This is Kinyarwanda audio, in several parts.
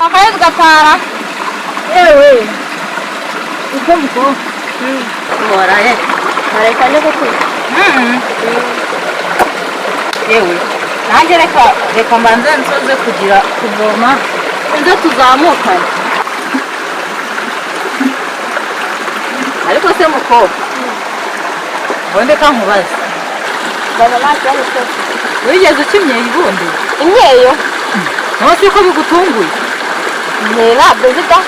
Akazi gataha. Ewe. Uko muko? Moraye. Mareka ne ko. Ewe. Nanjye reka mbanze nsoze kugira kuvoma. Inzo tuzamukana. Ariko se muko. Bonde kankubaza. Baba nakanye ko. Wigeze ukimye ibundi? Imyeyo. Nose ko bigutunguye. Ntabwo zita.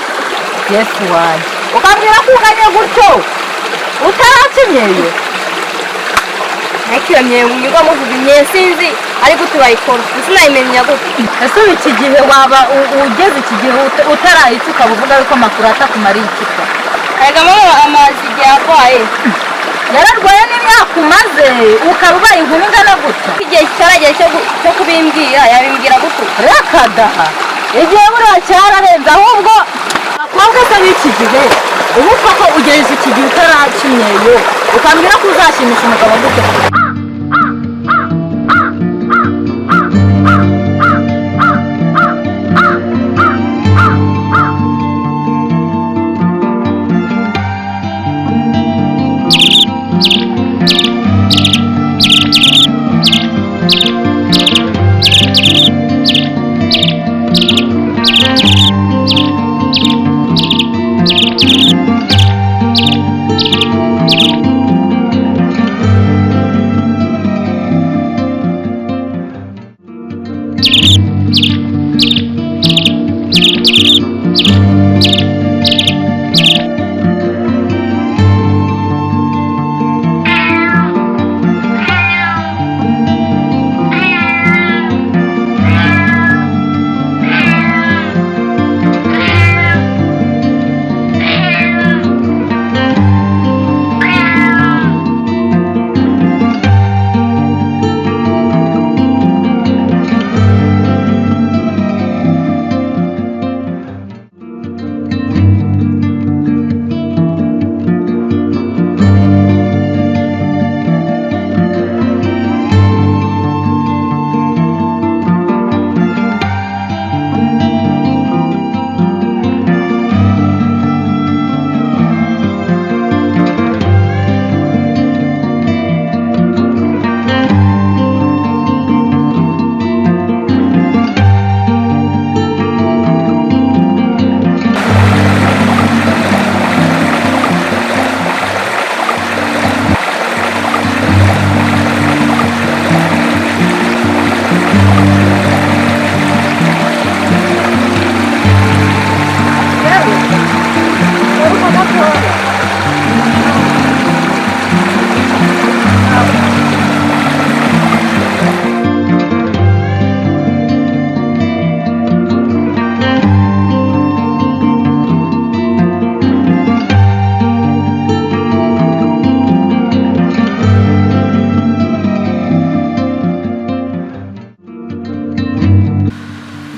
Yesu wanjye. Ukambwira ko unganye gutyo. Utarakimyeyo. Nakiyemye wiga muvuga imyesinzi ariko tubayikora. Sinayimenya gutyo. Ese iki gihe waba ugeze iki gihe utarayitsuka buvuga yuko makuru atakumara ikipa. Ega mama amazi yakwaye. Yararwaye n'imyaka umaze ukaba ubaye inkumi ingana gutya. Igihe cyaragiye cyo kubimbwira yabimbwira gutyo. Rakadaha. Igihe buriya cyararenze ahubwo akobwa se n'iki gihe ubu koko ugeze iki gihe utarakimyeyo ukambwira ko uzashimisha umugabo gutyo.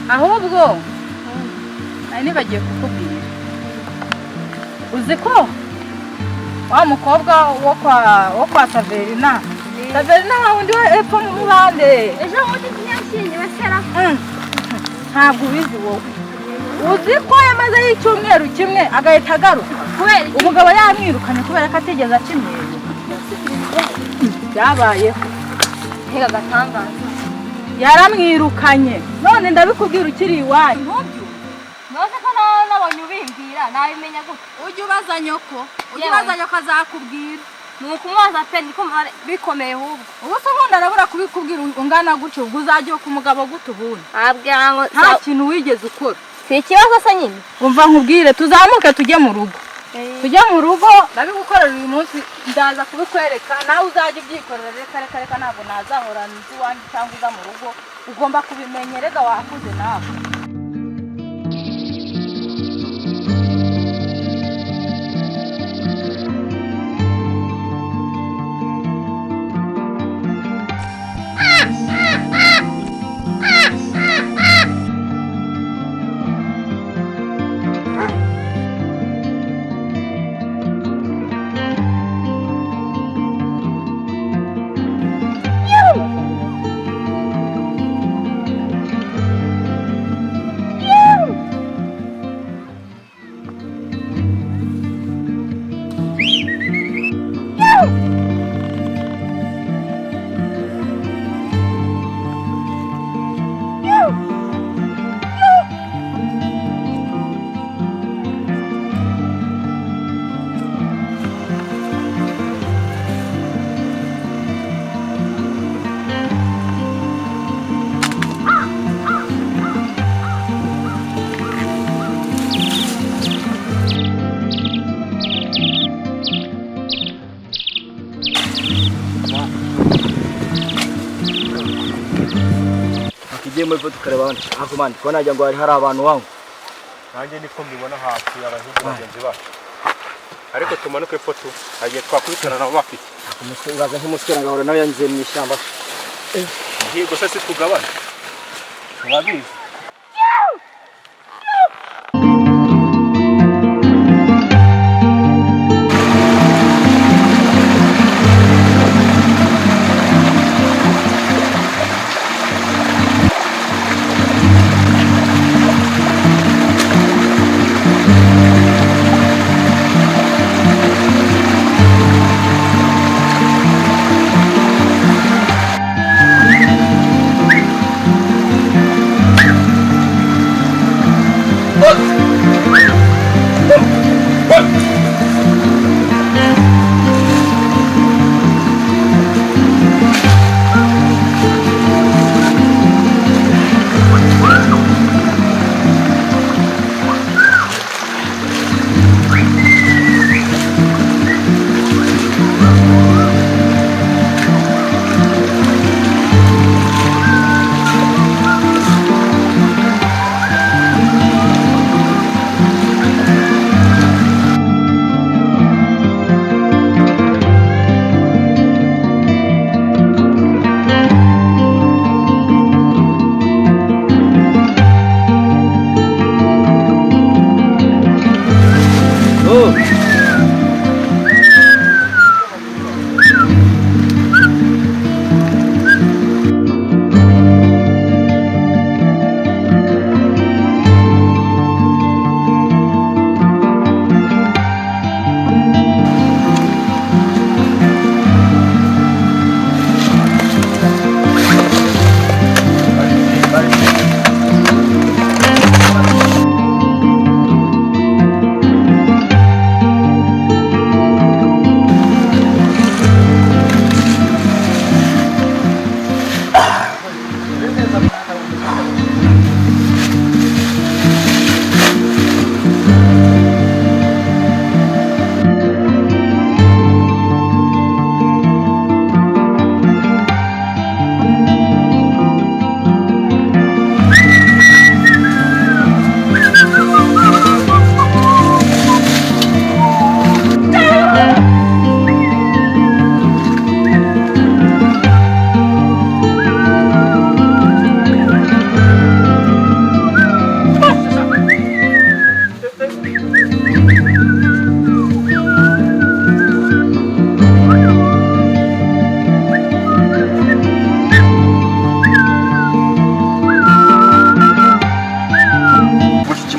Ahubwo ari nibagiye kukubwira uzi ko wa mukobwa wo kwa Saverina wundi we epfo mu muhande ejo wundi kinyashinge basera ntabwo ubizi wowe uzi ko yamaze y'icyumweru kimwe agahita agaruka umugabo yamwirukanye kubera ko atigeze akimyeyo byabayeho hega gatangaza yaramwirukanye none ndabikubwira ukiri iwanyu nose ko nabonye ubimbwira nabimenya gute ujye ubaza nyoko azakubwira nuko umwaza pe ndiko bikomeye ahubwo ubu se ubundi arabura kubikubwira ungana gutyo ubwo uzajya ku mugabo gute ubundi abwira ngo nta kintu wigeze ukora si ikibazo se nyine umva nkubwire tuzamuke tujye mu rugo ndabigukorera uyu munsi ndaza kubikwereka nawe uzajya ubyikorera reka ntabwo nazahora nzi iwanjye cyangwa uza mu rugo ugomba kubimenyereza wakuze nawe tujye muri foto kareba hano hafi mandi ko najya ngo hari abantu wangu nanjye niko mbibona hafi abahigi bagenzi bacu ariko tumanuke foto agiye twakubitana nabo bafite uraza nk'umusore ngahora nawe yangize mu ishyamba ngiye gusa si tugabana wabizi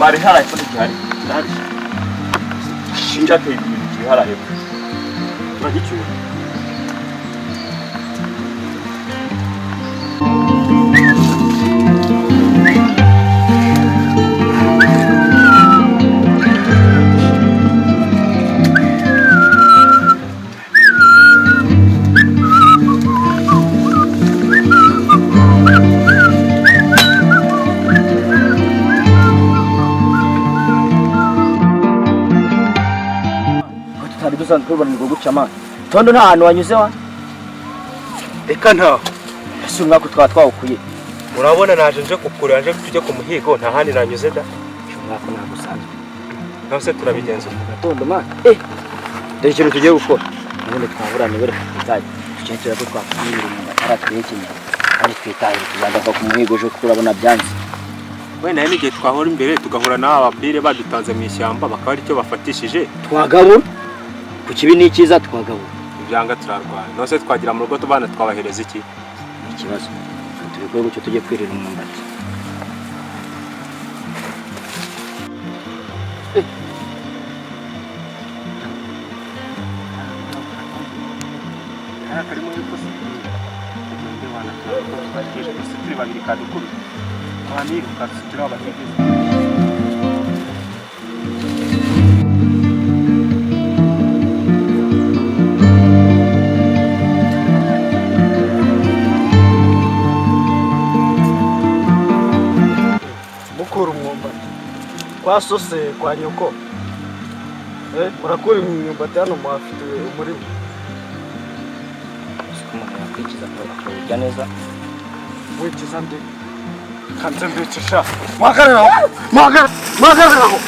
mari hara ifoto gihari ndari shinja te ibintu gihara hepfo turagicyura dusanzwe kubanirwa guca amana tondo nta hantu wanyuze wa reka nta ese umwaka twawukuye urabona naje nje kukura nje tujye ku muhigo nta handi nanyuze da umwaka nagusanzwe nose turabigenza mu gatondo mana dore ikintu tugiye gukora none twaburanye bere tutaje tucyentera ko twakumira mu matara twekenye kandi twitahira tuzagaruka ku muhigo ejo kurabona byanze wenda n'igihe twahora imbere tugahura n'aba bapire badutanze mu ishyamba bakaba ari cyo bafatishije twagabura ku kibi ni cyiza twagabura ibyanga turarwana nose twagira mu rugo tubana twabahereza iki ikibazo tubikore gucyo tujye kwirira umwumbati karimo y'ukosi tugende wana twaje turi babiri kadukuru twaniruka turi abategezi kwa sose kwa nyoko urakura imyumbati hano mwafite umurimo umuntu yakwikiza akawurya neza wikiza ndi kanze mbicisha Mwagararaho. Mwagararaho.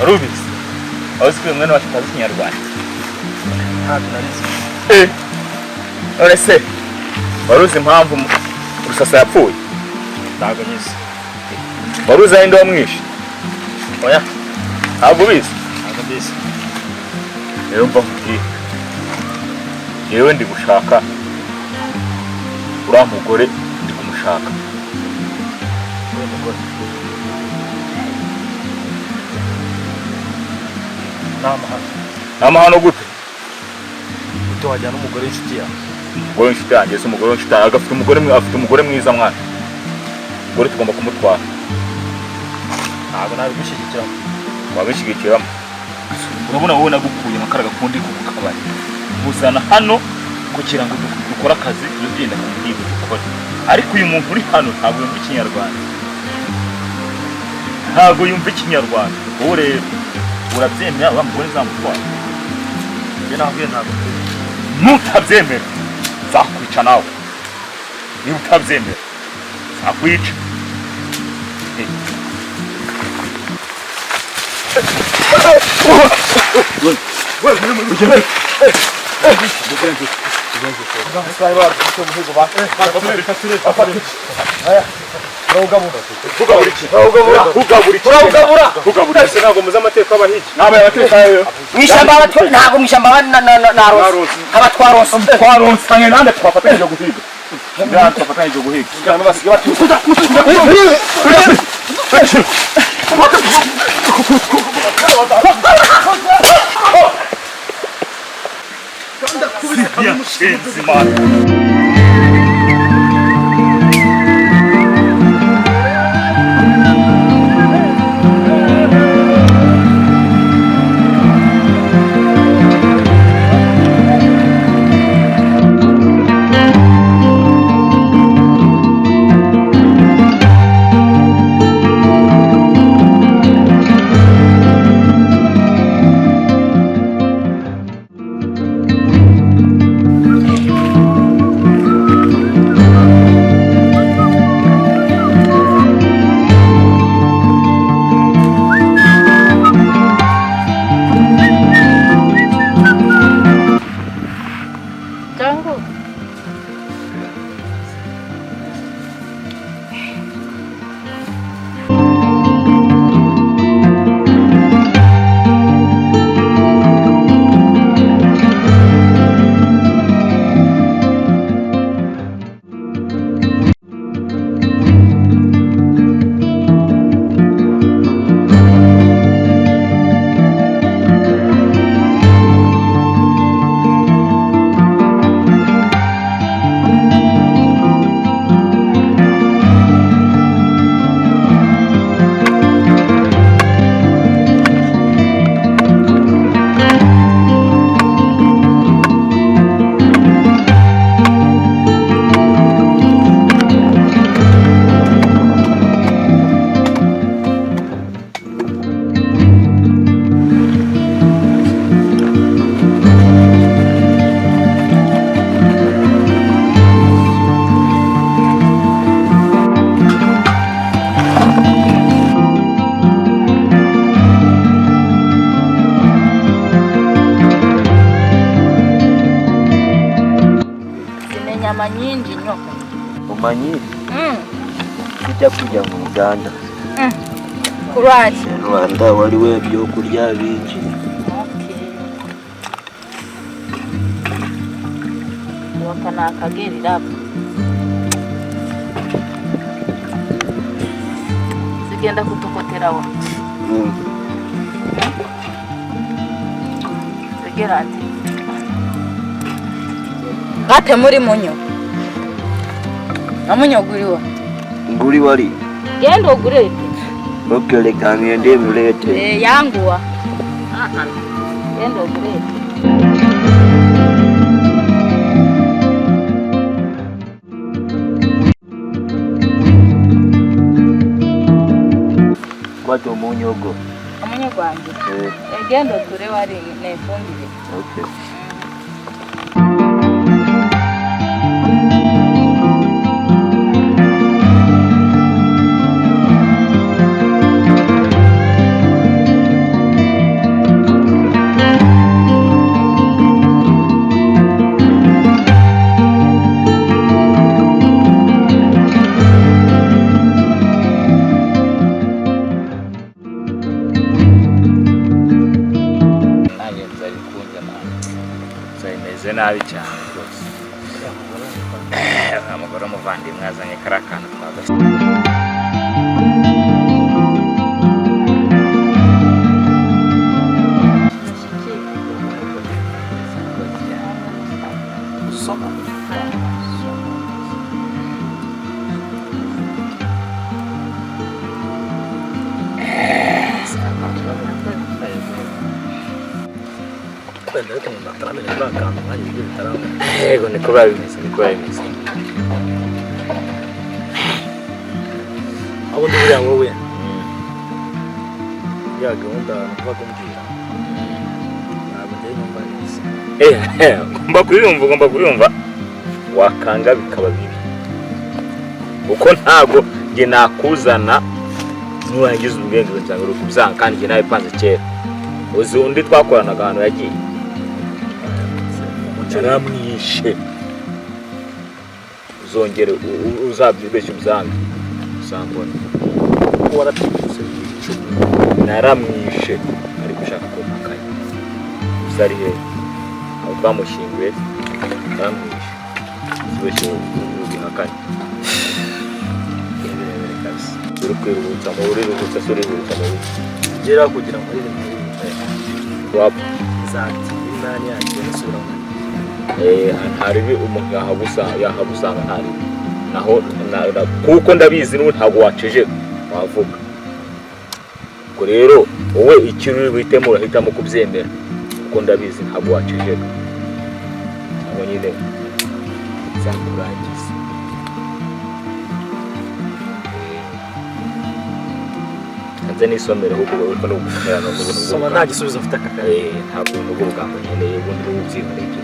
Rubis, ausikuye mwana wacu kazi Kinyarwanda. Ntabwo narizi. None se waruzi impamvu Rusasa yapfuye? Ntabwo nyizi. Waruzi aho inde wamwishe? Oya. Ntabwo ubizi? Ntabwo mbizi. Rero mva nkubwire. Yewe ndi gushaka uriya mugore ndi kumushaka. Namahano gute? Uto wajyana umugore w'inshuti yawe. Umugore w'inshuti yanjye se umugore w'inshuti yanjye afite umugore mwiza mwana. Umugore tugomba kumutwara. Ntabwo nabigushyigikiramo. Wabishyigikiramo. Urabona wowe nagukuye amakara gakundi ku kabari. Muzana hano kugira ngo dukore akazi tugenda kumwiga dukore. Ariko uyu muntu uri hano ntabwo yumva Ikinyarwanda. Ntabwo yumva Ikinyarwanda. Wowe rero urabyemera wa mugore zamutwara? Njye nabwiye ntabwo. Nutabyemera zakwica nawe. Niba utabyemera zakwica. Ntabwo muzi amateka y'abahigi. Nabaye amateka yayo. Mwishamba abatwa ntabwo mwishamba na rose. Abatwaronse. Twaronse nande twafatanyije guhiga. Nande twafatanyije guhiga. Ngana basiga batuza. tujya kujya mu Uganda. Kurwaje. Rwanda wari we byo kurya biki. Wakana akagerira. Sigenda kutokotera wa. Segerati. Gate muri munyo. Amunyo guriwa. Nguri wali. Gendo gurete. Okay, reka ngende mulete. Yanguwa. Gendo gurete. Kwato munyogo. Amunyogo anje. Gendo ture wari nefumbire. Okay. nabi cyane rwose. Amagoro muvandimwe azanye karakana twagase. Ego niko babimeze. Abo nduriya wowe. Ya gahunda mva kumbwira. Ntabwo njye numva neza. Ngomba kuyumva. Wakanga bikaba bibi. Uko ntago nge nakuzana nurangiza ubwenge bwanjye uri kubyanga kandi nge nawe panze kera. Uzi undi twakoranaga ahantu yagiye. Naramwishe. Uzongere uzabyibeshye uzanga. Usambona. Waratutse. Naramwishe. Ari gushaka kumakaye. Uzari he? Aho twamushinguye. Naramwishe. Uzibeshye ubihakanye. Yeberere kabisa. Uri kwiruhutsa mu uriruhutsa suriruhutsa mu biki. Gera kugira ngo irindi. Wapo. Zati imani yaje nasubira mu hari umuntu yahabusanga ntari naho kuko ndabizi n'ubu ntabwo waceje wavuga ko rero wowe ikintu witemo urahitamo kubyemera kuko ndabizi ntabwo waceje abo nyine zakurangiza kanze nisomere ahubwo uriko no gukomera no kubona soma nta gisubizo mfite akakare ntabwo n'ubwo bugambanyi nyene ubundi n'ububyibone iki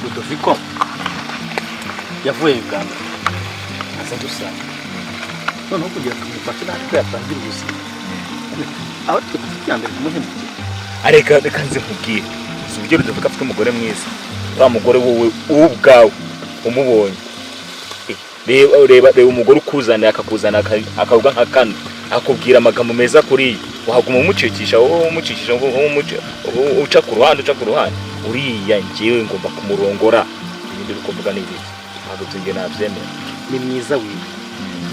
Rudoviko yavuye Uganda aza gusanga noneho kugira ngo mufate natwe yatangira ubuzima aho twiyambere kumuhemukira areka nze nkubwire uburyo Rudoviko afite umugore mwiza wa mugore wowe ubwawe umubonye reba umugore ukuzana akakuzana akavuga nka kane akubwira amagambo meza kuri waguma umucikisha uca ku ruhande uriya ngewe ngomba kumurongora ibindi bikuvuga n'ibiki ntabwo nge nabyemera ni mwiza wiwe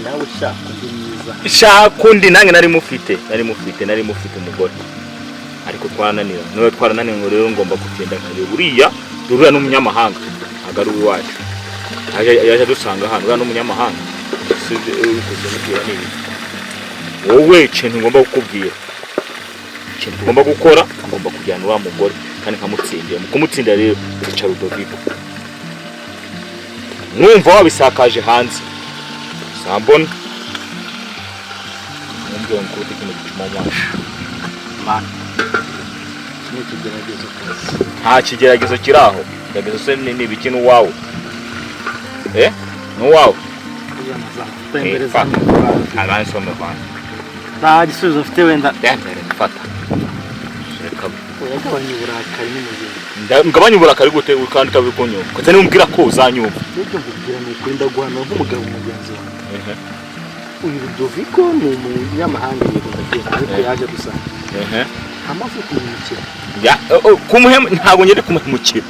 nawe shaka undi mwiza shaka undi nange nari mufite umugore ariko twarananiwe ngo rero ngomba kugenda nkare uriya durura n'umunyamahanga agaru iwacu yaje dusanga hano uriya n'umunyamahanga kuzimubwira n'ibiki wowe ikintu ngomba kukubwira ikintu tugomba gukora ngomba kujyana wa mugore kandi nkamutsindira mu kumutsindira rero urica Rudoviko numva wabisakaje hanze sambona kumbwira ngo ute kino gituma mwaje man ni ikigeragezo cyose nta kigeragezo kiraho kigeragezo se ni ibiki n'uwawe n'uwawe tembereza abandi some bana nta gisubizo mfite wenda fata reka yagabanya uburakari n'umuzingo ngabanya uburakari gute kandi utabikunyo kose nimbwira ko uzanyumva nibyo mbwira ni ukuri ndaguhana nk'umugabo mugenzi wawe uyu Rudoviko ni umunyamahanga yego ndabyemera ariko yaje gusanga amaze kumumukira ntabwo ngende kumumukira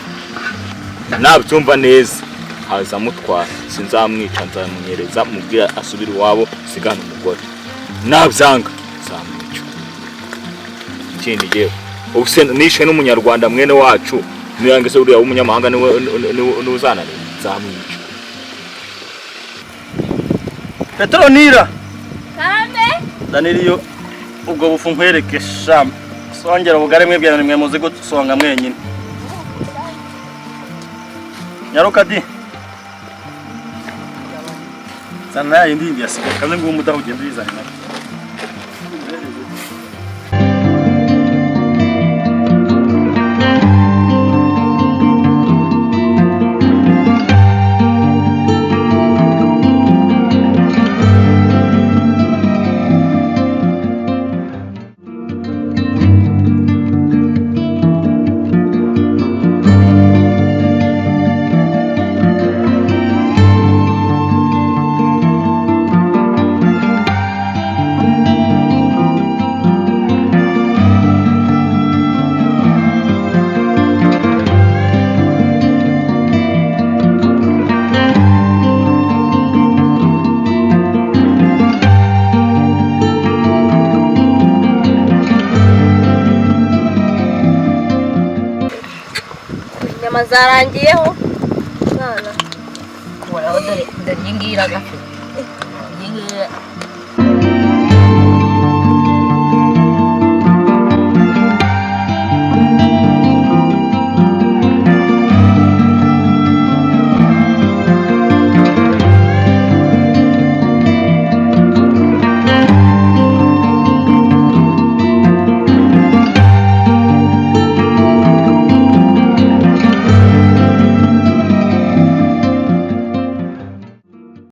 nabyumva neza haza mutwara sinzamwica nzamunyereza mubwira asubira iwabo sigana umugore nabyanga nzamwica ikindi gihe ubuse nishe n'umunyarwanda mwene wacu niyange se uriya w'umunyamahanga ni uzanane nzamwica Petronira Kame Daniriyo ubwo bufu nkwereke sham songera ubugare mwebwe mwe muzi gusonga mwenyine Nyaruka di Sana indi yasigaye kandi ngo umudaho ugenda yizana zarangiyeho mwana kubona dore ngingira gafe